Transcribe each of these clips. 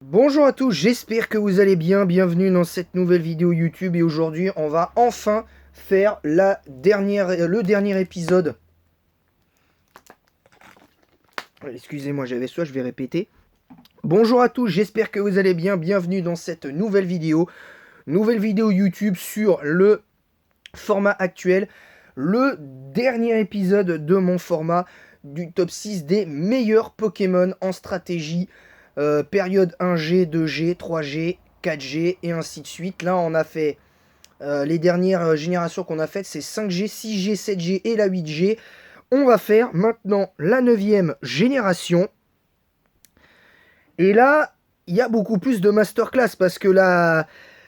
Bonjour à tous, j'espère que vous allez bien, bienvenue dans cette nouvelle vidéo YouTube et aujourd'hui on va enfin faire le dernier épisode. Excusez-moi, j'avais soif, je vais répéter. Bonjour à tous, j'espère que vous allez bien, bienvenue dans cette nouvelle vidéo YouTube sur le format actuel, le dernier épisode de mon format du top 6 des meilleurs Pokémon en stratégie, période 1G, 2G, 3G, 4G et ainsi de suite. Là on a fait les dernières générations qu'on a faites, c'est 5G, 6G, 7G et la 8G. On va faire maintenant la 9e génération. Et là, il y a beaucoup plus de masterclass parce que la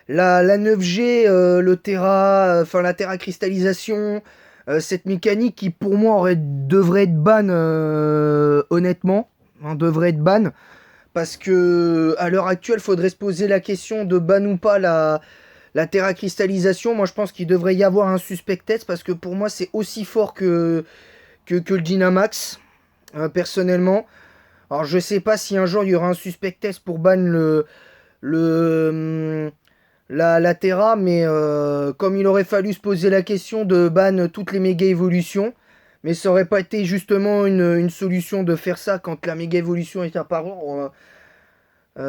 9G, le Terra, enfin la Terra cristallisation, cette mécanique qui pour moi devrait être ban, honnêtement, hein, devrait être ban. Parce que à l'heure actuelle, il faudrait se poser la question de ban ou pas la Terra cristallisation. Moi je pense qu'il devrait y avoir un suspect test parce que pour moi c'est aussi fort que le Dynamax, personnellement. Alors je sais pas si un jour il y aura un suspect test pour ban le la Terra, mais comme il aurait fallu se poser la question de ban toutes les méga évolutions, mais ça aurait pas été justement une solution de faire ça quand la méga évolution est apparue.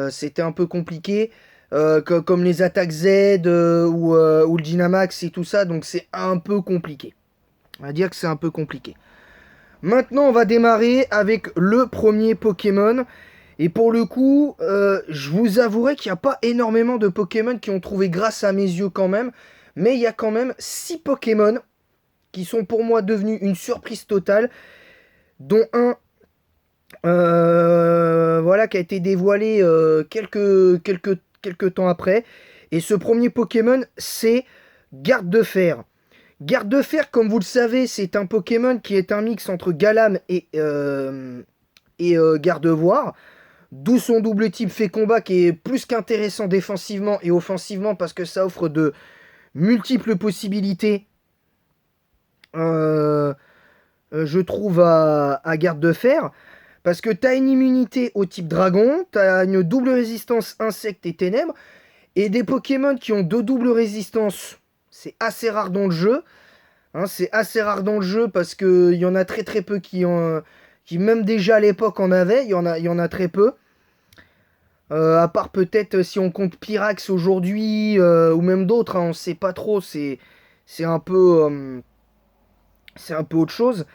C'était un peu compliqué, comme les attaques Z ou le Dynamax et tout ça, donc c'est un peu compliqué. On va dire que c'est un peu compliqué. Maintenant, on va démarrer avec le premier Pokémon. Et pour le coup, je vous avouerai qu'il n'y a pas énormément de Pokémon qui ont trouvé grâce à mes yeux quand même. Mais il y a quand même 6 Pokémon qui sont pour moi devenus une surprise totale. Dont un voilà, qui a été dévoilé quelques temps après. Et ce premier Pokémon, c'est Garde de Fer. Garde de Fer, comme vous le savez, c'est un Pokémon qui est un mix entre Galam et Gardevoir. D'où son double type fait combat qui est plus qu'intéressant défensivement et offensivement parce que ça offre de multiples possibilités, euh, je trouve, à Garde de Fer. Parce que tu as une immunité au type dragon, tu as une double résistance insectes et ténèbres, et des Pokémon qui ont deux doubles résistances, c'est assez rare dans le jeu. Hein, c'est assez rare dans le jeu parce qu'il y en a très très peu qui même déjà à l'époque en avaient, il y en a très peu. À part peut-être si on compte Pyrax aujourd'hui, ou même d'autres, hein, on sait pas trop, c'est un peu, c'est un peu autre chose.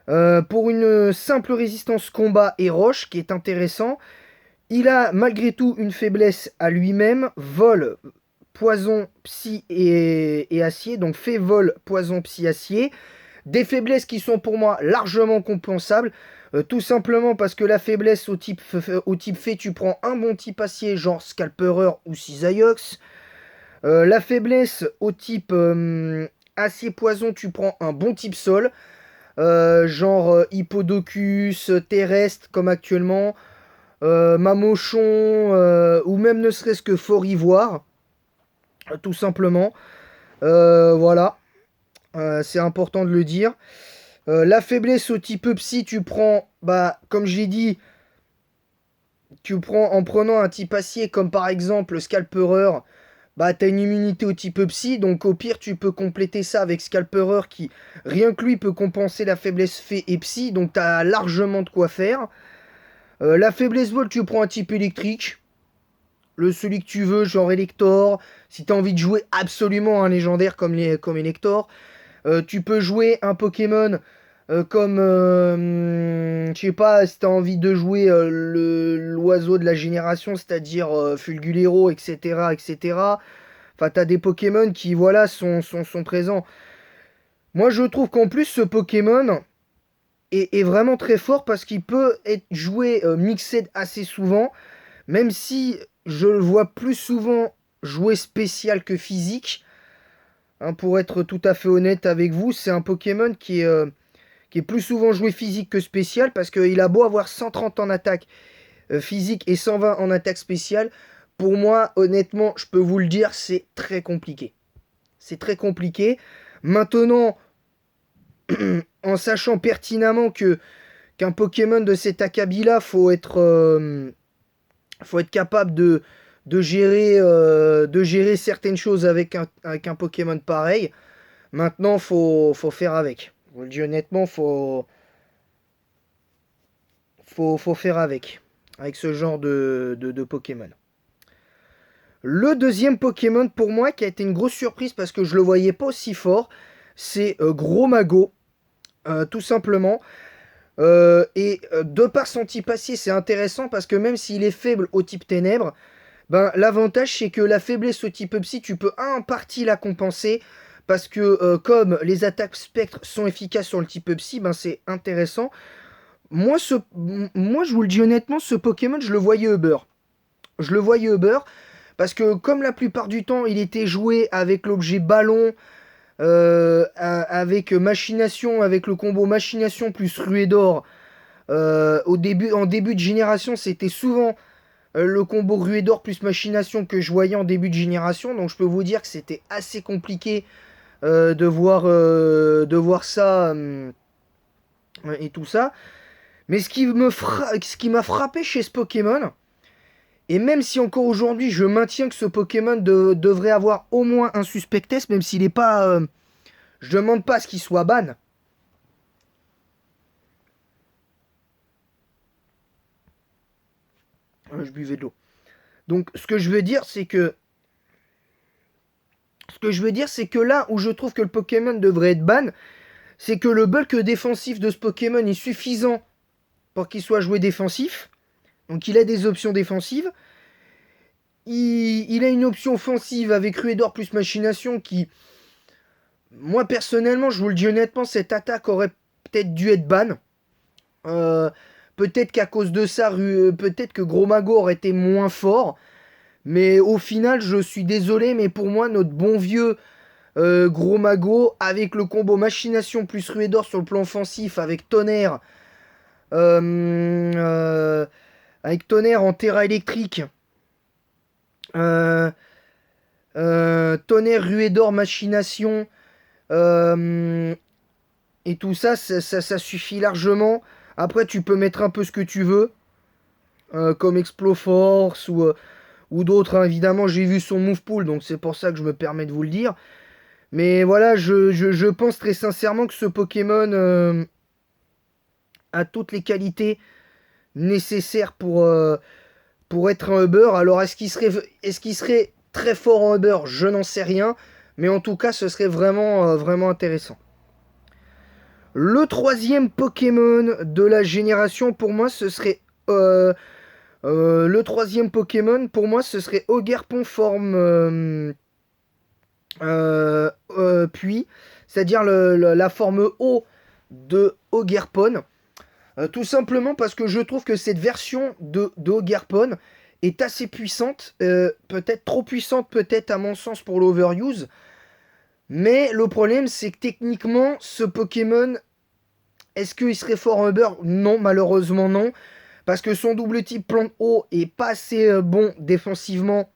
Pour une simple résistance combat et roche, qui est intéressant, il a malgré tout une faiblesse à lui-même, vol, poison, psy et acier, donc fait vol, poison, psy, acier. Des faiblesses qui sont pour moi largement compensables, tout simplement parce que la faiblesse au type fait, tu prends un bon type acier, genre Scalperer ou Cisaiox. La faiblesse au type acier poison, tu prends un bon type sol, genre Hippodocus, terrestre comme actuellement, Mamochon, ou même ne serait-ce que Fort Ivoire, tout simplement. Voilà, c'est important de le dire. La faiblesse au type psy, tu prends, bah, comme j'ai dit, tu prends en prenant un type acier comme par exemple Scalperer, bah t'as une immunité au type psy, donc au pire tu peux compléter ça avec Scalperer qui, rien que lui, peut compenser la faiblesse fée et psy, donc t'as largement de quoi faire. La faiblesse vol, tu prends un type électrique, celui que tu veux, genre Elector, si t'as envie de jouer absolument un légendaire comme Elector. Tu peux jouer un Pokémon comme, je sais pas, si t'as envie de jouer l'oiseau de la génération, c'est-à-dire Fulgulero, etc., etc. Enfin, t'as des Pokémon qui, voilà, sont présents. Moi, je trouve qu'en plus, ce Pokémon est vraiment très fort parce qu'il peut être joué mixed assez souvent, même si je le vois plus souvent jouer spécial que physique. Hein, pour être tout à fait honnête avec vous, c'est un Pokémon qui est plus souvent joué physique que spécial parce qu'il a beau avoir 130 en attaque physique et 120 en attaque spéciale. Pour moi, honnêtement, je peux vous le dire, c'est très compliqué. C'est très compliqué. Maintenant, en sachant pertinemment qu'un Pokémon de cet acabit-là, faut être capable de gérer certaines choses avec un Pokémon pareil. Maintenant, faut faire avec. Je vous le dis honnêtement, faut faire avec ce genre de Pokémon. Le deuxième Pokémon pour moi qui a été une grosse surprise parce que je le voyais pas aussi fort, c'est Gros Mago, tout simplement. De par son type acier, c'est intéressant parce que même s'il est faible au type ténèbres, ben, l'avantage c'est que la faiblesse au type psy, tu peux en partie la compenser parce que comme les attaques spectres sont efficaces sur le type psy, ben, c'est intéressant. Moi, je vous le dis honnêtement, ce Pokémon, je le voyais Uber. Je le voyais Uber parce que comme la plupart du temps, il était joué avec l'objet ballon, avec machination, avec le combo machination plus ruée d'or. En début de génération, c'était souvent le combo ruée d'or plus machination que je voyais en début de génération. Donc je peux vous dire que c'était assez compliqué de voir ça et tout ça. Mais ce qui m'a frappé chez ce Pokémon, et même si encore aujourd'hui je maintiens que ce Pokémon devrait avoir au moins un suspect test, même s'il n'est pas... je demande pas à ce qu'il soit ban. Je buvais de l'eau. Donc ce que je veux dire c'est que... Ce que je veux dire c'est que là où je trouve que le Pokémon devrait être ban, c'est que le bulk défensif de ce Pokémon est suffisant pour qu'il soit joué défensif. Donc il a des options défensives. Il a une option offensive avec Ruée d'Or plus Machination qui, moi personnellement, je vous le dis honnêtement, cette attaque aurait peut-être dû être ban. Peut-être qu'à cause de ça, peut-être que Gros Mago aurait été moins fort. Mais au final, je suis désolé, mais pour moi, notre bon vieux Gros Mago, avec le combo Machination plus Ruée d'Or sur le plan offensif, avec Tonnerre en Terra électrique, Tonnerre, Ruée d'Or, Machination, et tout ça, ça suffit largement. Après, tu peux mettre un peu ce que tu veux, comme Exploforce ou d'autres. Hein. Évidemment, j'ai vu son move pool, donc c'est pour ça que je me permets de vous le dire. Mais voilà, je pense très sincèrement que ce Pokémon a toutes les qualités nécessaires pour être un Uber. Alors, est-ce qu'il serait très fort en Uber? Je n'en sais rien. Mais en tout cas, ce serait vraiment, vraiment intéressant. Le troisième Pokémon de la génération, pour moi, ce serait... le troisième Pokémon, pour moi, ce serait Ogerpon forme Puits. C'est-à-dire la forme O de Ogerpon. Tout simplement parce que je trouve que cette version de Ogerpon est assez puissante. Peut-être trop puissante, peut-être à mon sens pour l'overuse. Mais le problème, c'est que techniquement, ce Pokémon, est-ce qu'il serait fort en Uber? Non, malheureusement non. Parce que son double type plante eau est pas assez bon défensivement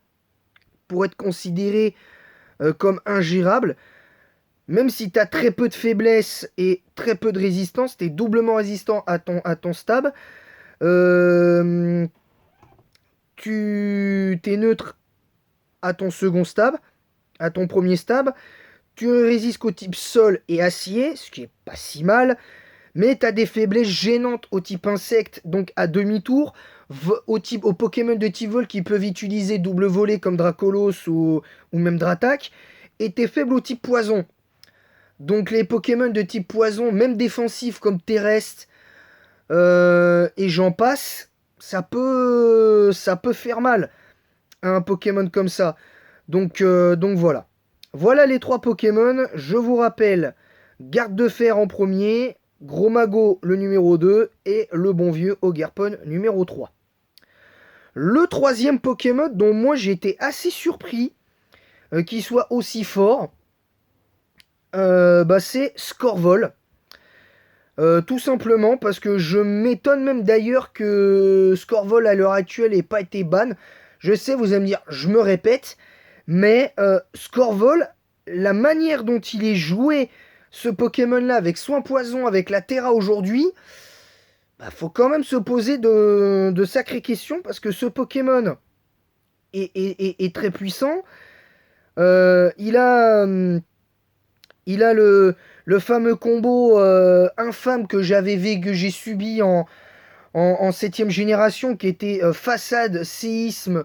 pour être considéré comme ingérable. Même si tu as très peu de faiblesse et très peu de résistance, tu es doublement résistant à ton stab. Tu es neutre à ton second stab, à ton premier stab. Tu résistes qu'au type sol et acier, ce qui est pas si mal. Mais tu as des faiblesses gênantes au type insecte, donc à demi-tour. Au Pokémon de type vol qui peuvent utiliser double volée comme Dracolos ou même Dratak. Et tu es faible au type poison. Donc les Pokémon de type poison, même défensifs comme terrestre et j'en passe, ça peut faire mal à un Pokémon comme ça. Donc voilà. Voilà les trois Pokémon. Je vous rappelle, Garde de Fer en premier, Gros Mago le numéro 2 et le bon vieux Ogerpon numéro 3. Le troisième Pokémon dont moi j'ai été assez surpris qu'il soit aussi fort, c'est Scorvol. Tout simplement parce que je m'étonne même d'ailleurs que Scorvol à l'heure actuelle n'ait pas été ban. Je sais, vous allez me dire, je me répète, mais Scorvol, la manière dont il est joué, ce Pokémon-là, avec Soin Poison, avec la Terra aujourd'hui, bah, faut quand même se poser de sacrées questions parce que ce Pokémon est très puissant. Il a le fameux combo infâme que j'ai subi en 7ème génération, qui était façade, séisme,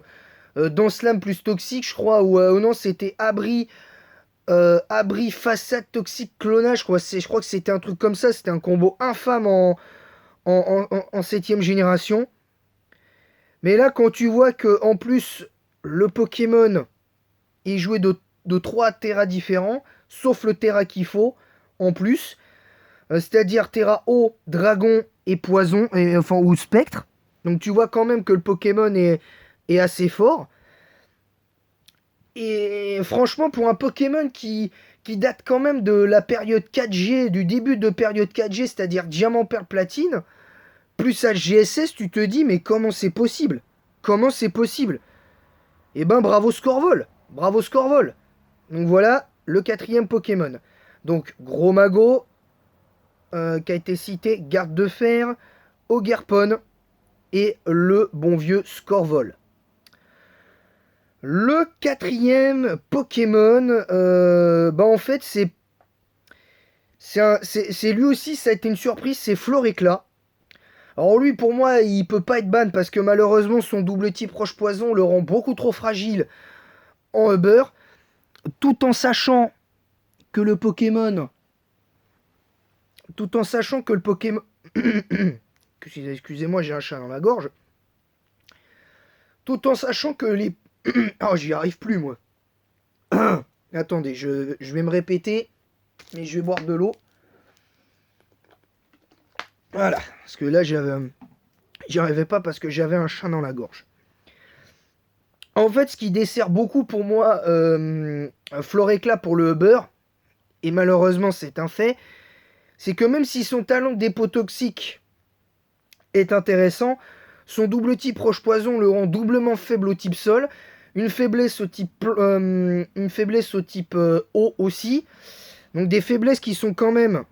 dans Slam plus toxique, je crois, ou non, c'était abri, façade, toxique, clonage, je crois que c'était un truc comme ça, c'était un combo infâme en 7ème génération. Mais là, quand tu vois que en plus, le Pokémon est joué de 3 terras différents, sauf le terra qu'il faut, en plus, c'est-à-dire terra eau, dragon et poison, enfin, ou spectre. Donc tu vois quand même que le Pokémon est assez fort. Et franchement, pour un Pokémon qui date quand même de la période 4G, du début de période 4G, c'est-à-dire Diamant, Perle, Platine, plus HGSS, tu te dis, mais comment c'est possible? Comment c'est possible? Eh ben, bravo Scorvol! Bravo Scorvol! Donc voilà, le 4ème Pokémon. Donc, Gros Mago, qui a été cité, Garde de Fer, Ogerpon et le bon vieux Scorvol. Le 4ème Pokémon, bah en fait c'est lui aussi, ça a été une surprise, c'est Floréclat. Alors lui, pour moi, il peut pas être ban parce que malheureusement son double type roche poison le rend beaucoup trop fragile en Uber, tout en sachant que le Pokémon, tout en sachant que le Pokémon, excusez-moi, j'ai un chat dans la gorge, tout en sachant que les, oh j'y arrive plus moi. Attendez, je vais me répéter, mais je vais boire de l'eau. Voilà, parce que là j'y arrivais pas parce que j'avais un chat dans la gorge. En fait, ce qui dessert beaucoup pour moi Floréclat pour le Uber, et malheureusement c'est un fait, c'est que même si son talent d'épotoxique est intéressant, son double type roche-poison le rend doublement faible au type sol, une faiblesse au type eau aussi, donc des faiblesses qui sont quand même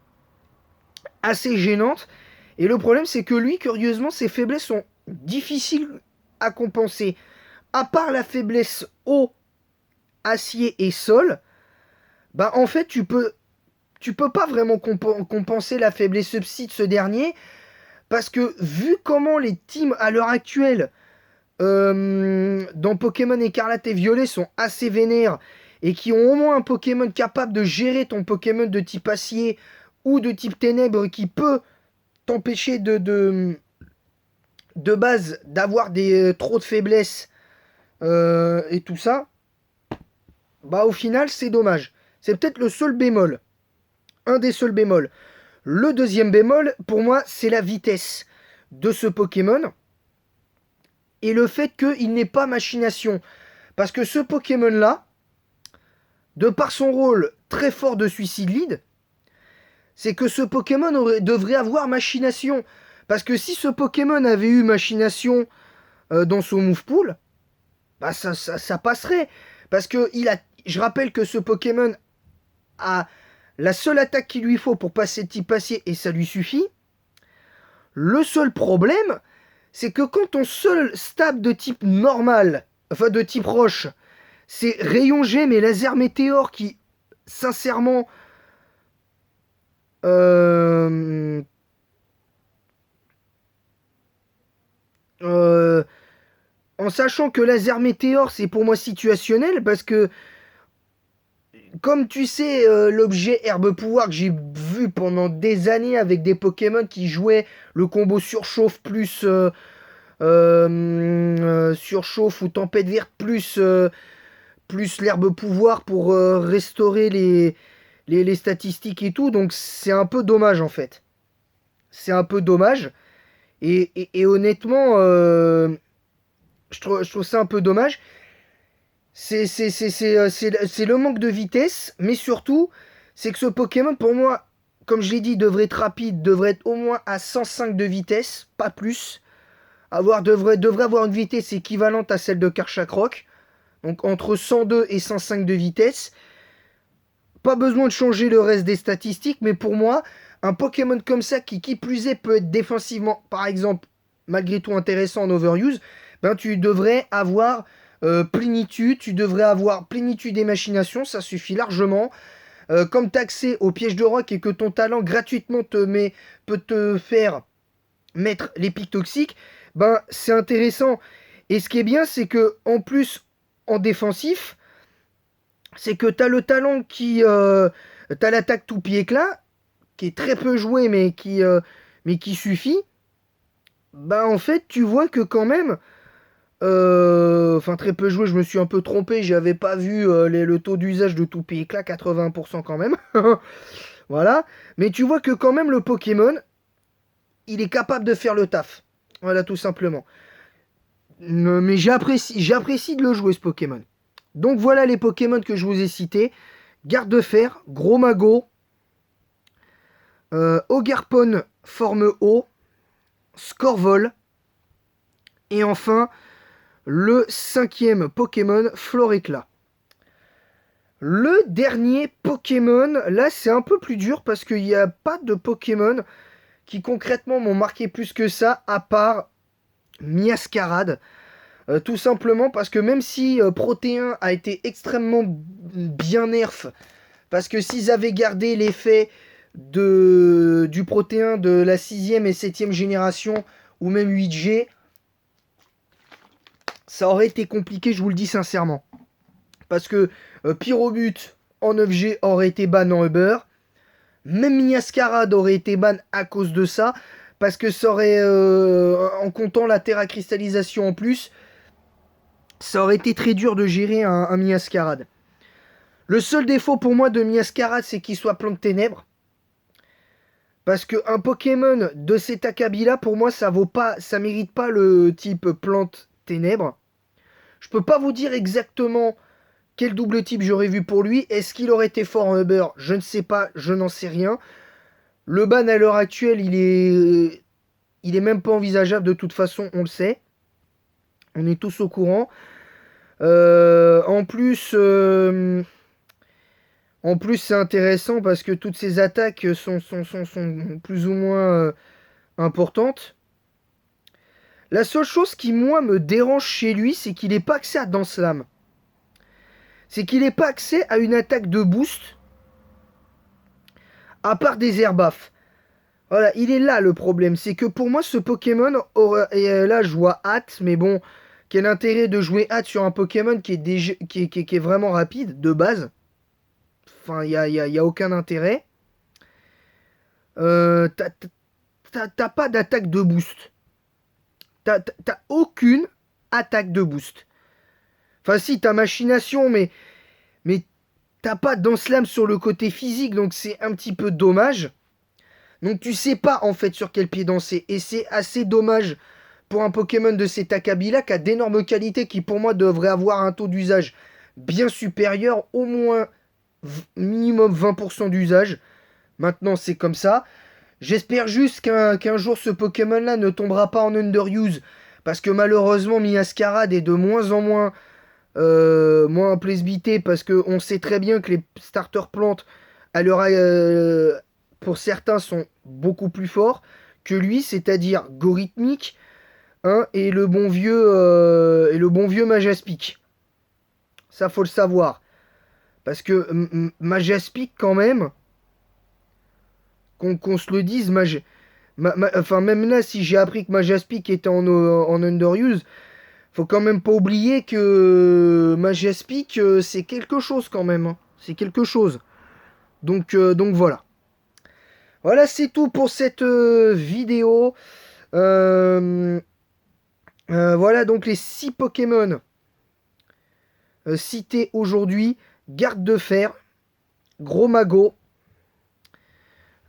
assez gênantes. Et le problème, c'est que lui, curieusement, ses faiblesses sont difficiles à compenser. À part la faiblesse eau, acier et sol, bah en fait, tu peux pas vraiment compenser la faiblesse psy de ce dernier, parce que vu comment les teams à l'heure actuelle dans Pokémon Écarlate et Violet sont assez vénères et qui ont au moins un Pokémon capable de gérer ton Pokémon de type acier ou de type ténèbres qui peut t'empêcher de base d'avoir trop de faiblesses et tout ça, bah au final c'est dommage. C'est peut-être le seul bémol, un des seuls bémols. Le deuxième bémol, pour moi, c'est la vitesse de ce Pokémon et le fait qu'il n'ait pas machination. Parce que ce Pokémon-là, de par son rôle très fort de suicide lead, c'est que ce Pokémon devrait avoir machination. Parce que si ce Pokémon avait eu machination dans son move pool, bah ça passerait. Parce que je rappelle que ce Pokémon a la seule attaque qu'il lui faut pour passer le type acier et ça lui suffit. Le seul problème, c'est que quand ton seul stab de type normal, enfin de type roche, c'est rayon G mais laser météore qui, sincèrement, euh, euh, en sachant que laser météore c'est pour moi situationnel parce que comme tu sais l'objet herbe pouvoir que j'ai vu pendant des années avec des Pokémon qui jouaient le combo surchauffe plus surchauffe ou tempête verte plus l'herbe pouvoir pour restaurer les statistiques et tout. Donc c'est un peu dommage en fait. C'est un peu dommage. Et honnêtement, je trouve ça un peu dommage. C'est le manque de vitesse, mais surtout, c'est que ce Pokémon, pour moi, comme je l'ai dit, devrait être rapide, devrait être au moins à 105 de vitesse, pas plus. Devrait avoir une vitesse équivalente à celle de Karchakroc. Donc entre 102 et 105 de vitesse. Pas besoin de changer le reste des statistiques, mais pour moi, un Pokémon comme ça qui plus est peut être défensivement, par exemple, malgré tout intéressant en overuse, ben tu devrais avoir plénitude, tu devrais avoir plénitude et machination, ça suffit largement. Comme tu as accès au piège de rock et que ton talent gratuitement peut te faire mettre les pics toxiques, ben c'est intéressant. Et ce qui est bien, c'est que en plus, en défensif, c'est que tu as le talent t'as l'attaque tout pied éclat, qui est très peu joué, mais qui suffit. Ben en fait, tu vois que quand même, enfin très peu joué, je me suis un peu trompé, j'avais pas vu le taux d'usage de tout pied éclat, 80% quand même. Voilà. Mais tu vois que quand même le Pokémon, il est capable de faire le taf. Voilà, tout simplement. Mais j'apprécie de le jouer ce Pokémon. Donc voilà les Pokémon que je vous ai cités. Garde de fer, Gros Mago, Ogerpon forme O, Scorvol, et enfin le cinquième Pokémon, Floréclat. Le dernier Pokémon, là c'est un peu plus dur parce qu'il n'y a pas de Pokémon qui concrètement m'ont marqué plus que ça, à part Miascarade. Tout simplement parce que même si Protéin a été extrêmement bien nerf, parce que s'ils avaient gardé l'effet du Protéin de la 6ème et 7ème génération, ou même 8G, ça aurait été compliqué, je vous le dis sincèrement. Parce que Pyrobut en 9G aurait été ban en Uber, même Miascarade aurait été ban à cause de ça, parce que ça aurait, en comptant la terre à cristallisation en plus, ça aurait été très dur de gérer un Miascarade. Le seul défaut pour moi de Miascarade, c'est qu'il soit plante ténèbres. Parce qu'un Pokémon de cet acabit-là, pour moi, ça mérite pas le type plante ténèbres. Je peux pas vous dire exactement quel double type j'aurais vu pour lui. Est-ce qu'il aurait été fort en Uber? Je ne sais pas, je n'en sais rien. Le ban à l'heure actuelle, il est même pas envisageable de toute façon, on le sait. On est tous au courant. En plus, c'est intéressant parce que toutes ces attaques sont plus ou moins importantes. La seule chose qui, moi, me dérange chez lui, c'est qu'il n'ait pas accès à Dance Slam. C'est qu'il n'ait pas accès à une attaque de boost, à part des airbafs. Voilà, il est là le problème. C'est que pour moi, ce Pokémon, et là, je vois hâte, mais bon, quel intérêt de jouer hâte sur un Pokémon qui est vraiment rapide, de base. Enfin, il y a aucun intérêt. T'as pas d'attaque de boost. T'as aucune attaque de boost. Enfin, si, t'as machination, mais t'as pas d'enslam sur le côté physique, donc c'est un petit peu dommage. Donc tu sais pas en fait sur quel pied danser. Et c'est assez dommage pour un Pokémon de cet acabit-là qui a d'énormes qualités qui pour moi devrait avoir un taux d'usage bien supérieur, au moins minimum 20% d'usage. Maintenant c'est comme ça. J'espère juste qu'un jour ce Pokémon-là ne tombera pas en underuse. Parce que malheureusement Miascarade est de moins en moins plébiscité. Parce qu'on sait très bien que les starter plantes, à l'heure, pour certains, sont beaucoup plus forts que lui, c'est-à-dire Gorithmique, hein, et le bon vieux Majaspic. Ça, faut le savoir. Parce que Majaspic, quand même, qu'on se le dise, enfin, même là, si j'ai appris que Majaspic était en underuse, faut quand même pas oublier que Majaspic, c'est quelque chose quand même, hein. C'est quelque chose. Donc voilà. Voilà, c'est tout pour cette vidéo. Euh, voilà donc les 6 Pokémon cités aujourd'hui. Garde de fer, Gros Mago,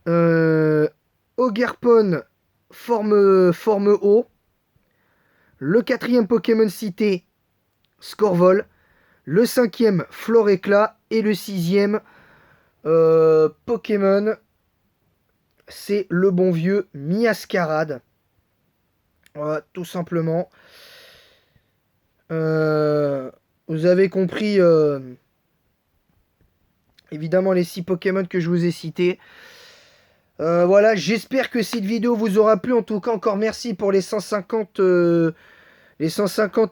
euh, Ogerpon forme O, le quatrième Pokémon cité, Scorvol, le cinquième Floréclat et le sixième Pokémon, c'est le bon vieux Miascarade. Voilà, tout simplement. Vous avez compris évidemment les 6 Pokémon que je vous ai cités. Voilà, j'espère que cette vidéo vous aura plu. En tout cas, encore merci pour les 150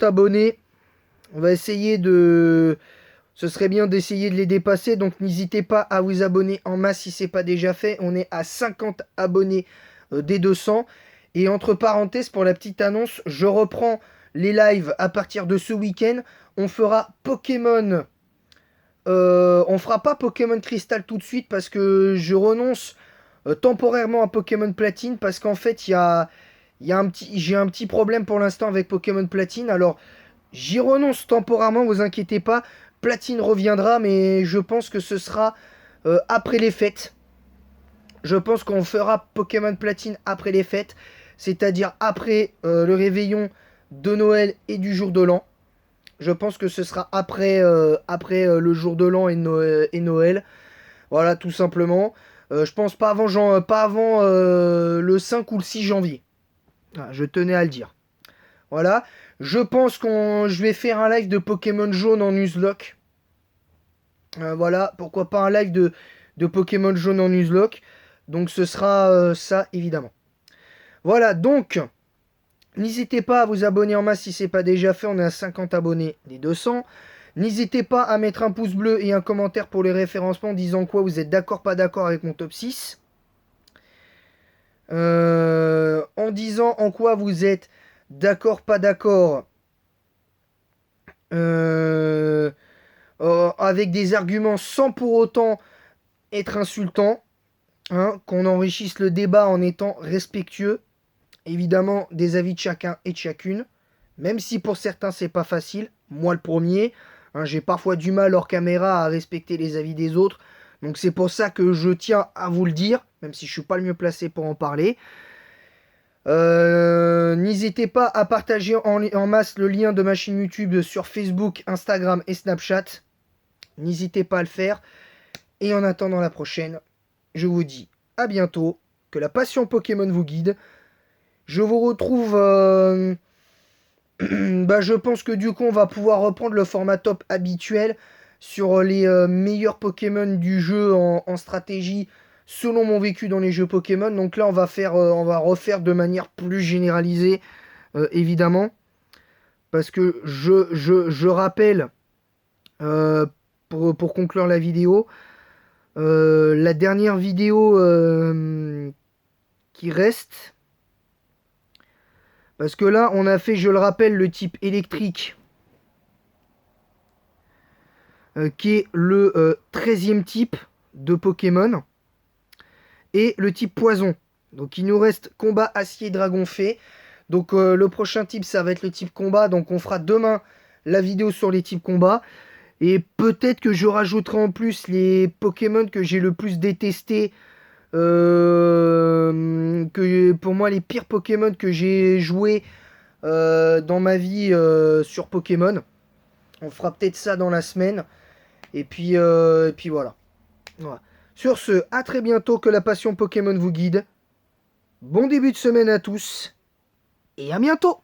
abonnés. On va essayer de... Ce serait bien d'essayer de les dépasser. Donc n'hésitez pas à vous abonner en masse si ce n'est pas déjà fait. On est à 50 abonnés des 200. Et entre parenthèses, pour la petite annonce, je reprends les lives à partir de ce week-end. On fera Pokémon. On fera pas Pokémon Crystal tout de suite parce que je renonce temporairement à Pokémon Platine parce qu'en fait j'ai un petit problème pour l'instant avec Pokémon Platine. Alors j'y renonce temporairement, vous inquiétez pas. Platine reviendra, mais je pense que ce sera après les fêtes. Je pense qu'on fera Pokémon Platine après les fêtes, c'est-à-dire après le réveillon de Noël et du jour de l'an. Je pense que ce sera après, le jour de l'an et Noël. Voilà, tout simplement. Je pense pas avant, le 5 ou le 6 janvier. Voilà, je tenais à le dire. Voilà. Je pense je vais faire un live de Pokémon jaune en Nuzlocke. Voilà, pourquoi pas un live de Pokémon jaune en Nuzlocke. Donc ce sera ça, évidemment. Voilà, donc, n'hésitez pas à vous abonner en masse si ce n'est pas déjà fait. On est à 50 abonnés des 200. N'hésitez pas à mettre un pouce bleu et un commentaire pour les référencements disant quoi vous êtes d'accord, pas d'accord avec mon top 6. En disant en quoi vous êtes d'accord, pas d'accord. Avec des arguments sans pour autant être insultant. Hein, qu'on enrichisse le débat en étant respectueux. Évidemment, des avis de chacun et de chacune. Même si pour certains, c'est pas facile. Moi, le premier. Hein, j'ai parfois du mal hors caméra à respecter les avis des autres. Donc c'est pour ça que je tiens à vous le dire, même si je suis pas le mieux placé pour en parler. N'hésitez pas à partager en masse le lien de ma chaîne YouTube sur Facebook, Instagram et Snapchat. N'hésitez pas à le faire. Et en attendant la prochaine, je vous dis à bientôt. Que la passion Pokémon vous guide. Je vous retrouve... je pense que du coup, on va pouvoir reprendre le format top habituel sur les meilleurs Pokémon du jeu en stratégie selon mon vécu dans les jeux Pokémon. Donc là, on va refaire de manière plus généralisée, évidemment. Parce que je rappelle, pour conclure la vidéo, la dernière vidéo qui reste... Parce que là, on a fait, je le rappelle, le type électrique, qui est le 13e type de Pokémon, et le type poison. Donc il nous reste combat, acier, dragon, fée. Donc le prochain type, ça va être le type combat. Donc on fera demain la vidéo sur les types combat. Et peut-être que je rajouterai en plus les Pokémon que j'ai le plus détesté. Que pour moi les pires Pokémon que j'ai joué dans ma vie sur Pokémon. On fera peut-être ça dans la semaine. Et puis voilà. Sur ce, à très bientôt, que la passion Pokémon vous guide. Bon début de semaine à tous. Et à bientôt!